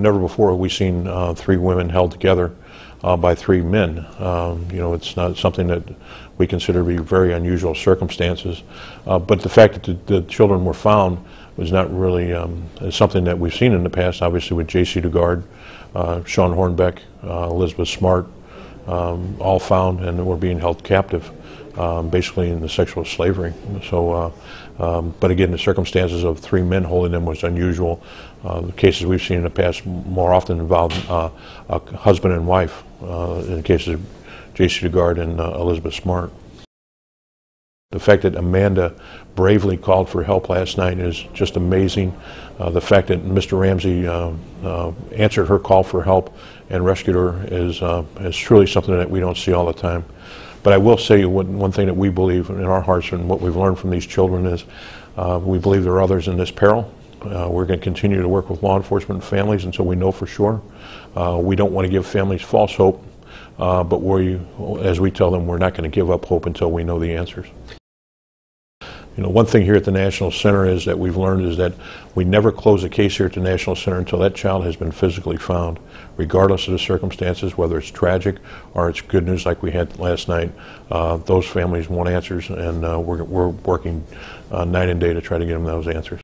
never before have we seen three women held together by three men. It's not something that we consider to be very unusual circumstances. But the fact that the children were found was not really something that we've seen in the past, obviously with J.C. DeGard, Sean Hornbeck, Elizabeth Smart, all found and were being held captive, basically in the sexual slavery. So, but again, the circumstances of three men holding them was unusual. The cases we've seen in the past more often involved a husband and wife, in the cases of J.C. DeGard and Elizabeth Smart. The fact that Amanda bravely called for help last night is just amazing. The fact that Mr. Ramsey answered her call for help and rescued her is truly something that we don't see all the time. But I will say one thing that we believe in our hearts and what we've learned from these children is we believe there are others in this peril. We're going to continue to work with law enforcement and families until we know for sure. We don't want to give families false hope, but as we tell them, we're not going to give up hope until we know the answers. One thing here at the National Center is that we've learned is that we never close a case here at the National Center until that child has been physically found, regardless of the circumstances, whether it's tragic or it's good news like we had last night. Those families want answers, and we're working night and day to try to get them those answers.